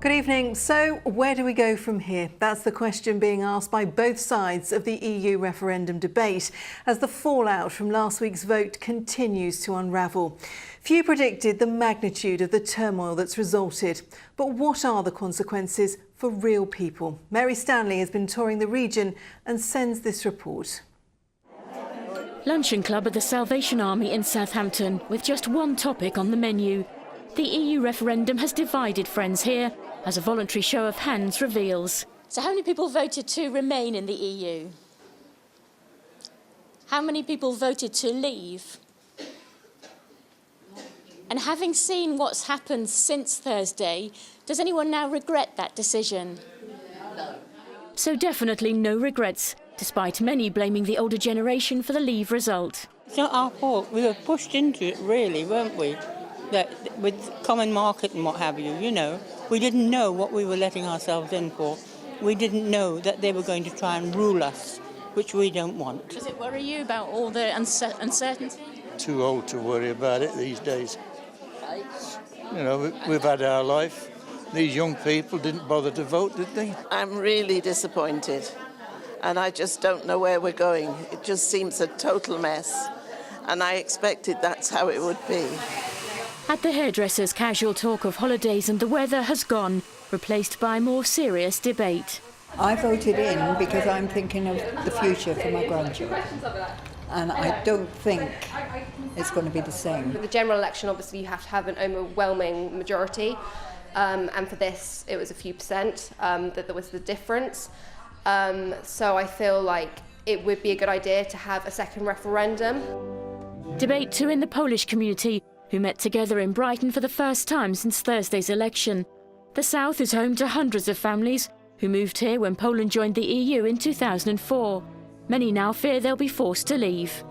Good evening. So, where do we go from here? That's the question being asked by both sides of the EU referendum debate as the fallout from last week's vote continues to unravel. Few predicted the magnitude of the turmoil that's resulted. But what are the consequences for real people? Mary Stanley has been touring the region and sends this report. Luncheon club at the Salvation Army in Southampton with just one topic on the menu. The EU referendum has divided friends here, as a voluntary show of hands reveals. So how many people voted to remain in the EU? How many people voted to leave? And having seen what's happened since Thursday, does anyone now regret that decision? No. So definitely no regrets, despite many blaming the older generation for the Leave result. It's not our fault. We were pushed into it, really, weren't we? That with common market and what have you, you know. We didn't know what we were letting ourselves in for. We didn't know that they were going to try and rule us, which we don't want. Does it worry you about all the uncertainty? Too old to worry about it these days. You know, we've had our life. These young people didn't bother to vote, did they? I'm really disappointed, and I just don't know where we're going. It just seems a total mess, and I expected that's how it would be. At the hairdresser's, casual talk of holidays and the weather has gone, replaced by more serious debate. I voted in because I'm thinking of the future for my grandchildren, and I don't think it's going to be the same. For the general election, obviously, you have to have an overwhelming majority, and for this, it was a few percent that there was the difference. So I feel like it would be a good idea to have a second referendum. Debate too in the Polish community, who met together in Brighton for the first time since Thursday's election. The south is home to hundreds of families who moved here when Poland joined the EU in 2004. Many now fear they'll be forced to leave.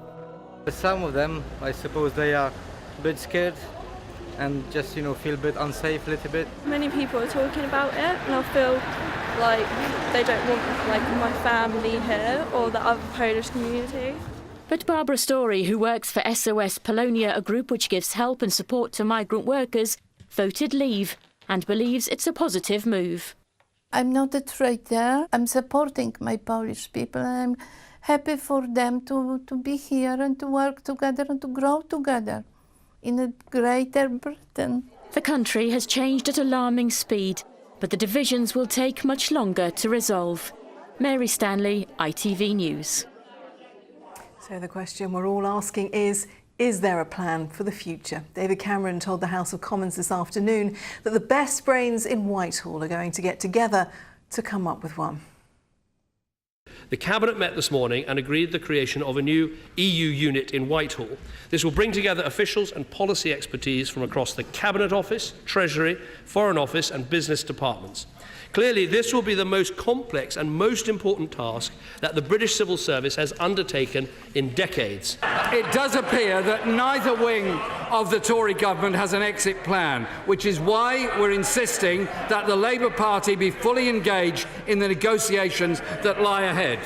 Some of them, I suppose, they are a bit scared and just, feel a bit unsafe a little bit. Many people are talking about it, and I feel like they don't want my family here or the other Polish community. But Barbara Story, who works for SOS Polonia, a group which gives help and support to migrant workers, voted Leave and believes it's a positive move. I'm not a traitor. I'm supporting my Polish people, and I'm happy for them to be here and to work together and to grow together in a greater Britain. The country has changed at alarming speed, but the divisions will take much longer to resolve. Mary Stanley, ITV News. So the question we're all asking is there a plan for the future? David Cameron told the House of Commons this afternoon that the best brains in Whitehall are going to get together to come up with one. The Cabinet met this morning and agreed the creation of a new EU unit in Whitehall. This will bring together officials and policy expertise from across the Cabinet Office, Treasury, Foreign Office and business departments. Clearly, this will be the most complex and most important task that the British civil service has undertaken in decades. It does appear that neither wing of the Tory government has an exit plan, which is why we're insisting that the Labour Party be fully engaged in the negotiations that lie ahead.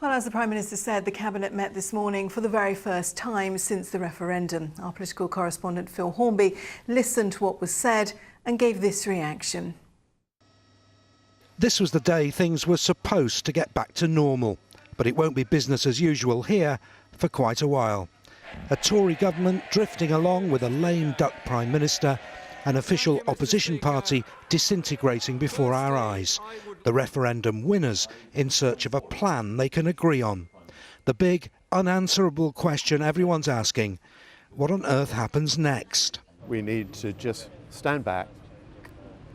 Well, as the Prime Minister said, the Cabinet met this morning for the very first time since the referendum. Our political correspondent Phil Hornby listened to what was said and gave this reaction. This was the day things were supposed to get back to normal, but it won't be business as usual here for quite a while. A Tory government drifting along with a lame duck Prime Minister, an official opposition party disintegrating before our eyes, the referendum winners in search of a plan they can agree on. The big, unanswerable question everyone's asking, what on earth happens next? We need to just stand back,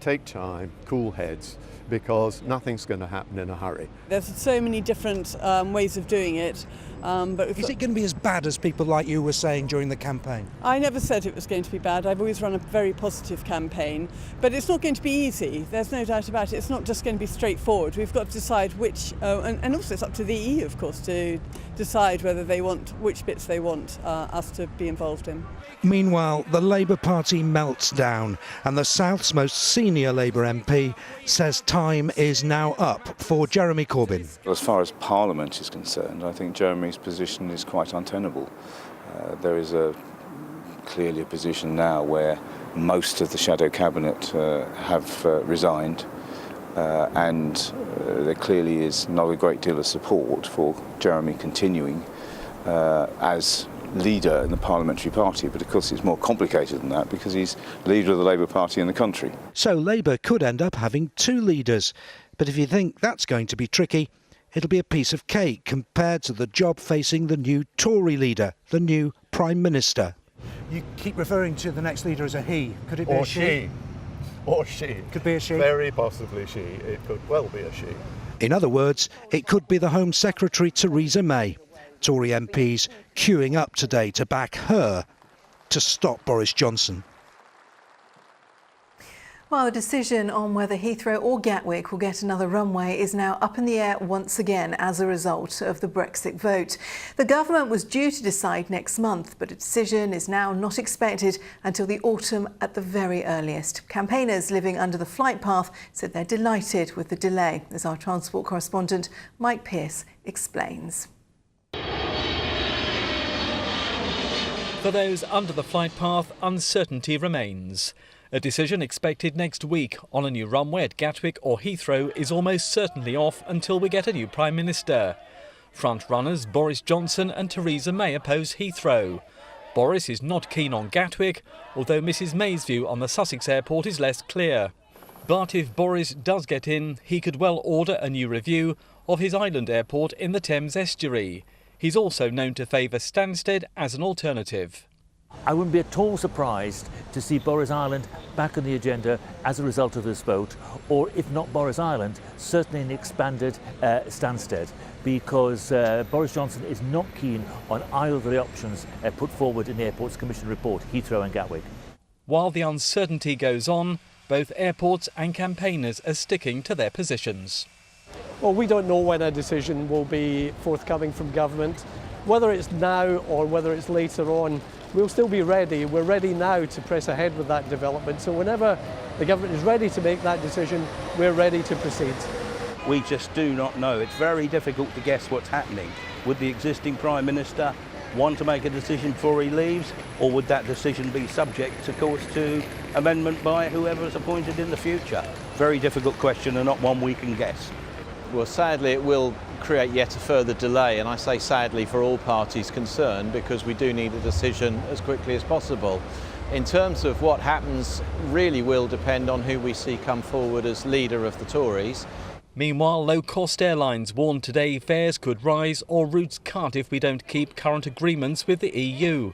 take time, cool heads, because nothing's going to happen in a hurry. There's so many different ways of doing it. But is it going to be as bad as people like you were saying during the campaign? I never said it was going to be bad. I've always run a very positive campaign. But it's not going to be easy. There's no doubt about it. It's not just going to be straightforward. We've got to decide which, and also it's up to the EU, of course, to decide whether they want, which bits they want us to be involved in. Meanwhile, the Labour Party melts down and the South's most senior Labour MP says time is now up for Jeremy Corbyn. As far as Parliament is concerned, I think Jeremy's position is quite untenable. There is clearly a position now where Most of the shadow cabinet have resigned, and there clearly is not a great deal of support for Jeremy continuing as leader in the parliamentary party. But of course it's more complicated than that because he's leader of the Labour Party in the country. So Labour could end up having two leaders. But if you think that's going to be tricky, it'll be a piece of cake compared to the job facing the new Tory leader, the new Prime Minister. You keep referring to the next leader as a he. Could it be or a she? Or she. Could be a she. Very possibly she. It could well be a she. In other words, it could be the Home Secretary Theresa May. Tory MPs queuing up today to back her to stop Boris Johnson. Well, the decision on whether Heathrow or Gatwick will get another runway is now up in the air once again as a result of the Brexit vote. The government was due to decide next month, but a decision is now not expected until the autumn at the very earliest. Campaigners living under the flight path said they're delighted with the delay, as our transport correspondent Mike Pearce explains. For those under the flight path, uncertainty remains. A decision expected next week on a new runway at Gatwick or Heathrow is almost certainly off until we get a new Prime Minister. Front-runners Boris Johnson and Theresa May oppose Heathrow. Boris is not keen on Gatwick, although Mrs May's view on the Sussex airport is less clear. But if Boris does get in, he could well order a new review of his island airport in the Thames estuary. He's also known to favour Stansted as an alternative. I wouldn't be at all surprised to see Boris Island back on the agenda as a result of this vote, or if not Boris Island, certainly an expanded Stansted, because Boris Johnson is not keen on either of the options put forward in the Airports Commission report, Heathrow and Gatwick. While the uncertainty goes on, both airports and campaigners are sticking to their positions. Well, we don't know when a decision will be forthcoming from government. Whether it's now or whether it's later on, we'll still be ready. We're ready now to press ahead with that development. So whenever the government is ready to make that decision, we're ready to proceed. We just do not know. It's very difficult to guess what's happening. Would the existing Prime Minister want to make a decision before he leaves, or would that decision be subject, of course, to amendment by whoever is appointed in the future? Very difficult question and not one we can guess. Well, sadly, it will create yet a further delay, and I say sadly for all parties concerned, because we do need a decision as quickly as possible. In terms of what happens, really will depend on who we see come forward as leader of the Tories. Meanwhile, low-cost airlines warned today fares could rise or routes cut if we don't keep current agreements with the EU.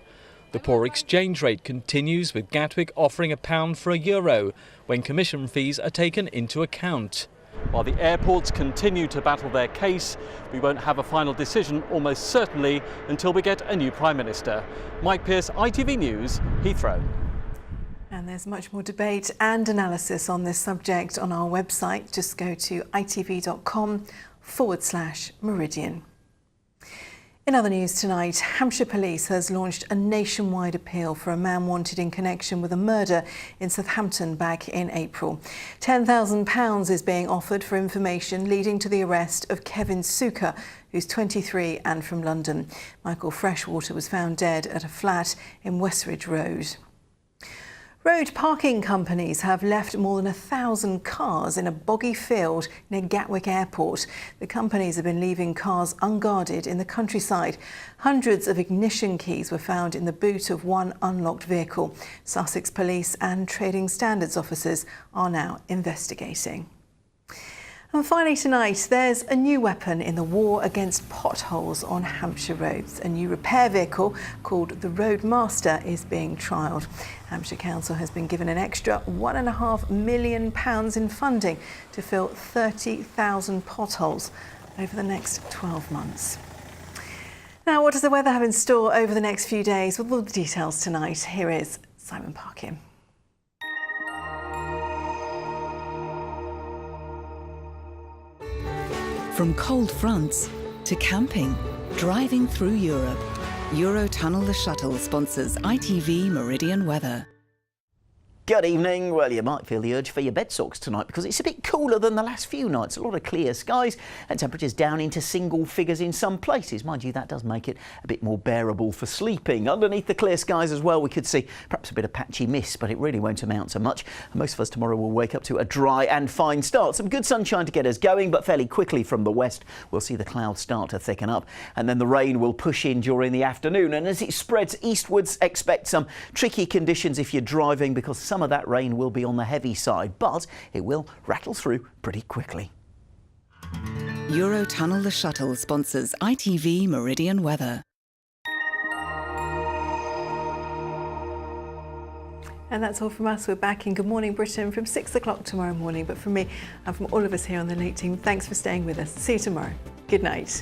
The poor exchange rate continues, with Gatwick offering £1 for €1 when commission fees are taken into account. While the airports continue to battle their case, we won't have a final decision almost certainly until we get a new Prime Minister. Mike Pearce, ITV News, Heathrow. And there's much more debate and analysis on this subject on our website. Just go to itv.com/Meridian. In other news tonight, Hampshire Police has launched a nationwide appeal for a man wanted in connection with a murder in Southampton back in April. £10,000 is being offered for information leading to the arrest of Kevin Suker, who's 23 and from London. Michael Freshwater was found dead at a flat in Westridge Road. Road parking companies have left more than 1,000 cars in a boggy field near Gatwick Airport. The companies have been leaving cars unguarded in the countryside. Hundreds of ignition keys were found in the boot of one unlocked vehicle. Sussex Police and Trading Standards officers are now investigating. And finally tonight, there's a new weapon in the war against potholes on Hampshire roads. A new repair vehicle called the Roadmaster is being trialled. Hampshire Council has been given an extra £1.5 million in funding to fill 30,000 potholes over the next 12 months. Now, what does the weather have in store over the next few days? With all the details tonight, here is Simon Parkin. From cold fronts to camping, driving through Europe, Eurotunnel the Shuttle sponsors ITV Meridian weather. Good evening. Well, you might feel the urge for your bed socks tonight because it's a bit cooler than the last few nights. A lot of clear skies and temperatures down into single figures in some places. Mind you, that does make it a bit more bearable for sleeping. Underneath the clear skies as well, we could see perhaps a bit of patchy mist, but it really won't amount to much. And most of us tomorrow will wake up to a dry and fine start. Some good sunshine to get us going, but fairly quickly from the west, we'll see the clouds start to thicken up. And then the rain will push in during the afternoon. And as it spreads eastwards, expect some tricky conditions if you're driving because some of that rain will be on the heavy side, but it will rattle through pretty quickly. Eurotunnel the Shuttle sponsors ITV Meridian weather. And that's all from us. We're back in Good Morning Britain from 6 o'clock tomorrow morning. But from me and from all of us here on the Late Team, thanks for staying with us. See you tomorrow. Good night.